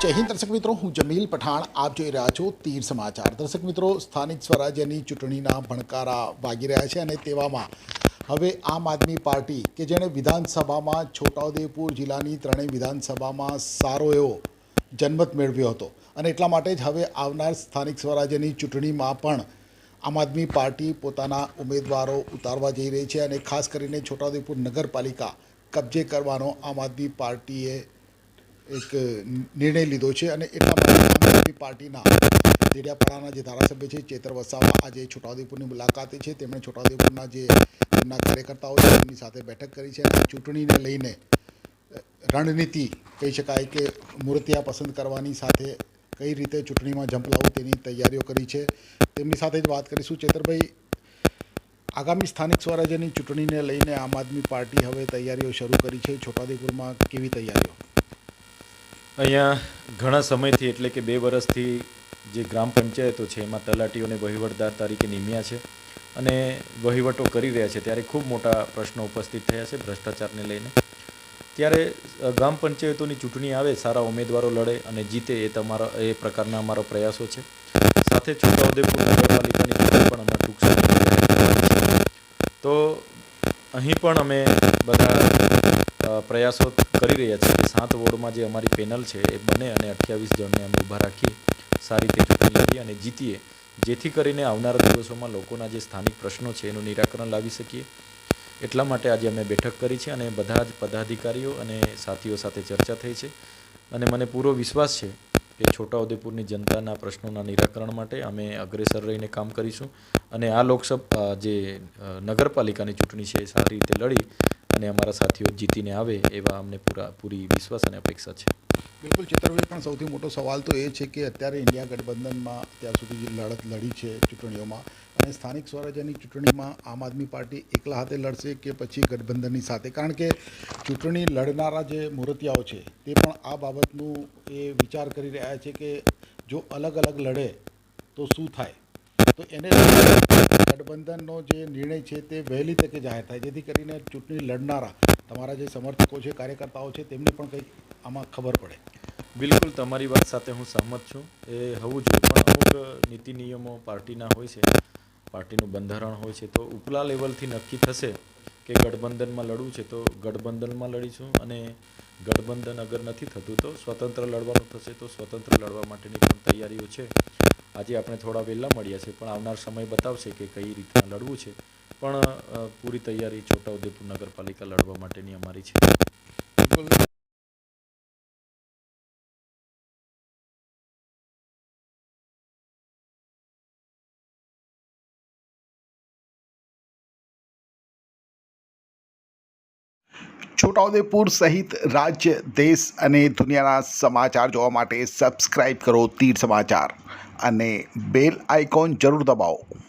જય હિન્દ દર્શક મિત્રો, હું જમીલ પઠાણ આપ જોઈ રહ્યા છો તીર સમાચાર। દર્શક મિત્રો, સ્થાનિક સ્વરાજ્યની ચૂંટણીના ભણકારા વાગી રહ્યા છે અને તેવામાં હવે આમ આદમી પાર્ટી કે જેણે વિધાનસભામાં છોટાઉદેપુર જિલ્લાની ત્રણેય વિધાનસભામાં સારો એવો જનમત મેળવ્યો હતો અને એટલા માટે જ હવે આવનાર સ્થાનિક સ્વરાજ્યની ચૂંટણીમાં પણ આમ આદમી પાર્ટી પોતાના ઉમેદવારો ઉતારવા જઈ રહી છે અને ખાસ કરીને છોટાઉદેપુર નગરપાલિકા કબજે કરવાનો આમ આદમી પાર્ટીએ એક નિર્ણય લીધો છે અને એટલા માટે આમ આદમી પાર્ટીના દેડિયાપાડાના જે ધારાસભ્ય છે ચેતર વસાવા આજે છોટાઉદેપુરની મુલાકાતે છે। તેમણે છોટાઉદેપુરના જે તેમના કાર્યકર્તાઓ છે તેમની સાથે બેઠક કરી છે અને ચૂંટણીને લઈને રણનીતિ કહી શકાય કે મૂર્તિયા પસંદ કરવાની સાથે કઈ રીતે ચૂંટણીમાં ઝંપલાવવું તેની તૈયારીઓ કરી છે। તેમની સાથે જ વાત કરીશું। ચેતરભાઈ, આગામી સ્થાનિક સ્વરાજ્યની ચૂંટણીને લઈને આમ આદમી પાર્ટી હવે તૈયારીઓ શરૂ કરી છે। છોટાઉદેપુરમાં કેવી તૈયારીઓ? અહીંયા ઘણા સમયથી એટલે કે 2 વર્ષથી જે ગ્રામ પંચાયતો છે એમાં તલાટીઓને વહીવટદાર તરીકે નિમ્યા છે અને વહીવટો કરી રહ્યા છે ત્યારે ખૂબ મોટા પ્રશ્નો ઉપસ્થિત થયા છે ભ્રષ્ટાચારને લઈને। ત્યારે ગ્રામ પંચાયતોની ચૂંટણી આવે, સારા ઉમેદવારો લડે અને જીતે એ પ્રકારના અમારો પ્રયાસો છે। સાથે છોટાઉદેપુર નગરપાલિકાની ચૂંટણી પણ હમણાં ટૂંક સમયમાં છે તો અહીં પણ અમે બધા પ્રયાસો કરી રહ્યા છીએ કે 7 વોર્ડમાં જે અમારી પેનલ છે એ બને અને 28 જણને અમે ઊભા રાખી સારી રીતે ચૂંટણી લડીએ અને જીતીએ, જેથી કરીને આવનારા દિવસોમાં લોકોના જે સ્થાનિક પ્રશ્નો છે એનું નિરાકરણ લાવી શકીએ। એટલા માટે આજે અમે બેઠક કરી છે અને બધા જ પદાધિકારીઓ અને સાથીઓ સાથે ચર્ચા થઈ છે અને મને પૂરો વિશ્વાસ છે કે છોટાઉદેપુરની જનતાના પ્રશ્નોના નિરાકરણ માટે અમે અગ્રેસર રહીને કામ કરીશું અને આ લોકસભા જે નગરપાલિકાની ચૂંટણી છે એ સારી રીતે લડી અને અમારા સાથીઓ જીતીને આવે એવા અમને પૂરી વિશ્વાસ અને અપેક્ષા છે। બિલકુલ ચેતરભાઈ, પણ સૌથી મોટો સવાલ તો એ છે કે અત્યારે ઇન્ડિયા ગઠબંધનમાં અત્યાર સુધી જે લડત લડી છે ચૂંટણીઓમાં અને સ્થાનિક સ્વરાજ્યની ચૂંટણીમાં આમ આદમી પાર્ટી એકલા હાથે લડશે કે પછી ગઠબંધનની સાથે? કારણ કે ચૂંટણી લડનારા જે મૂર્તિયાઓ છે તે પણ આ બાબતનું એ વિચાર કરી રહ્યા છે કે જો અલગ અલગ લડે તો શું થાય, તો એને ગઠબંધનનો જે નિર્ણય છે તે વહેલી તકે જાહેર થાય જેથી કરીને ચૂંટણી લડનારા તમારા જે સમર્થકો છે, કાર્યકર્તાઓ છે તેમને પણ કંઈક આમાં ખબર પડે। બિલકુલ તમારી વાત સાથે હું સહમત છું, એ હોવું જોઈએ, પણ અમુક નીતિ નિયમો પાર્ટીના હોય છે, પાર્ટીનું બંધારણ હોય છે, તો ઉપલા લેવલથી નક્કી થશે કે ગઠબંધનમાં લડવું છે તો ગઠબંધનમાં લડીશું અને ગઠબંધન અગર નથી થતું તો સ્વતંત્ર લડવાનું થશે તો સ્વતંત્ર લડવા માટેની પણ તૈયારીઓ છે। આજે આપણે થોડા વહેલા મળ્યા છે પણ આવનાર સમય બતાવશે કે કઈ રીતના લડવું છે, પણ પૂરી તૈયારી છોટાઉદેપુર નગરપાલિકા લડવા માટેની અમારી છે। બિલકુલ। છોટાઉદેપુર સહિત રાજ્ય, દેશ અને દુનિયાના સમાચાર જોવા માટે સબસ્ક્રાઈબ કરો તીર સમાચાર અને બેલ આઇકોન જરૂર દબાવો।